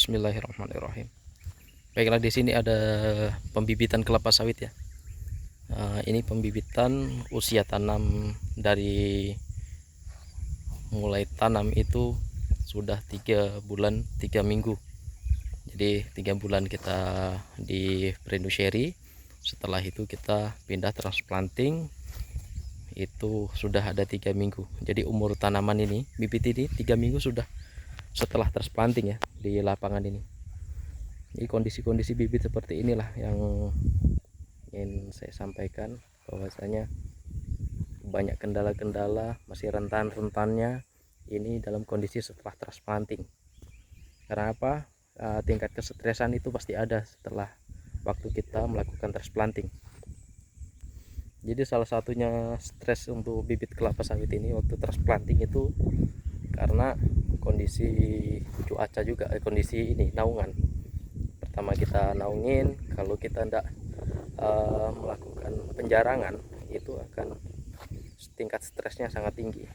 Bismillahirrahmanirrahim. Baiklah, di sini ada pembibitan kelapa sawit ya. Ini pembibitan usia tanam dari mulai tanam itu sudah 3 bulan 3 minggu. Jadi 3 bulan kita di pre-nursery, setelah itu kita pindah transplanting, itu sudah ada 3 minggu. Jadi umur tanaman ini, bibit ini 3 minggu sudah setelah transplanting ya di lapangan ini. Jadi kondisi-kondisi bibit seperti inilah yang ingin saya sampaikan, bahwasanya banyak kendala-kendala, masih rentan-rentannya ini dalam kondisi setelah transplanting. Karena apa? Tingkat kesetresan itu pasti ada setelah waktu kita melakukan transplanting. Jadi salah satunya stres untuk bibit kelapa sawit ini waktu transplanting itu karena kondisi cuaca juga, kondisi ini naungan. Pertama kita naungin, kalau kita tidak melakukan penjarangan itu akan tingkat stresnya sangat tinggi.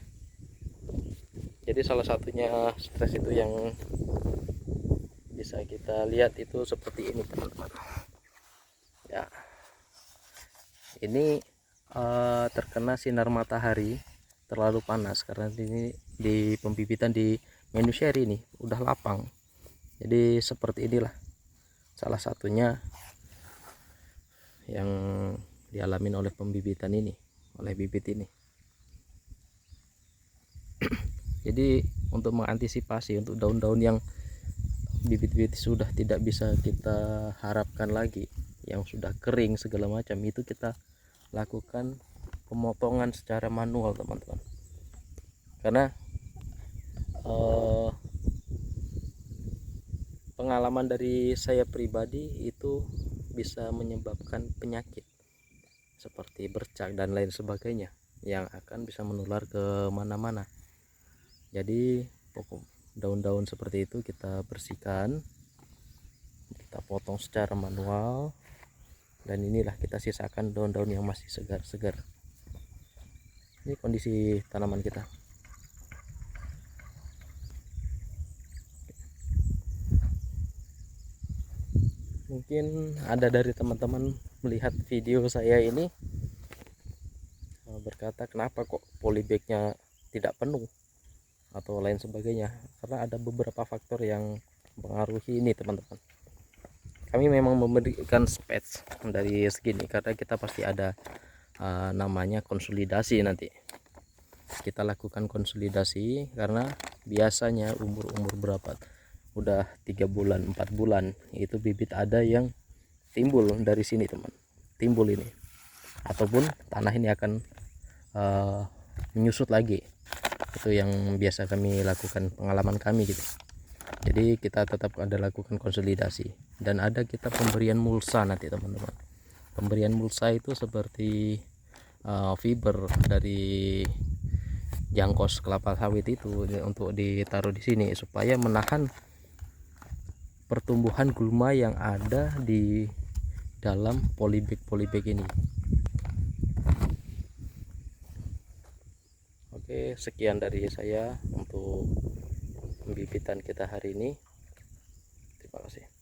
Jadi salah satunya stres itu yang bisa kita lihat itu seperti ini teman-teman ya. Ini terkena sinar matahari terlalu panas, karena ini di pembibitan di manuseri ini udah lapang. Jadi seperti inilah salah satunya yang dialami oleh pembibitan ini, oleh bibit ini. Jadi untuk mengantisipasi untuk daun-daun yang bibit-bibit sudah tidak bisa kita harapkan lagi, yang sudah kering segala macam, itu kita lakukan pemotongan secara manual teman-teman. Karena pengalaman dari saya pribadi itu bisa menyebabkan penyakit seperti bercak dan lain sebagainya yang akan bisa menular ke mana-mana. Jadi pokok daun-daun seperti itu kita bersihkan, kita potong secara manual, dan inilah kita sisakan daun-daun yang masih segar-segar. Ini kondisi tanaman kita. Mungkin ada dari teman-teman melihat video saya ini berkata, kenapa kok polybagnya tidak penuh atau lain sebagainya. Karena ada beberapa faktor yang mempengaruhi ini teman-teman. Kami memang memberikan space dari segini karena kita pasti ada namanya konsolidasi. Nanti kita lakukan konsolidasi karena biasanya umur berapa, udah 3 bulan 4 bulan itu bibit ada yang timbul dari sini teman, timbul ini, ataupun tanah ini akan menyusut lagi. Itu yang biasa kami lakukan, pengalaman kami gitu. Jadi kita tetap ada lakukan konsolidasi, dan ada kita pemberian mulsa nanti teman-teman. Pemberian mulsa itu seperti fiber dari jangkos kelapa sawit itu untuk ditaruh di sini supaya menahan pertumbuhan gulma yang ada di dalam polybag ini. Oke, sekian dari saya untuk pembibitan kita hari ini. Terima kasih.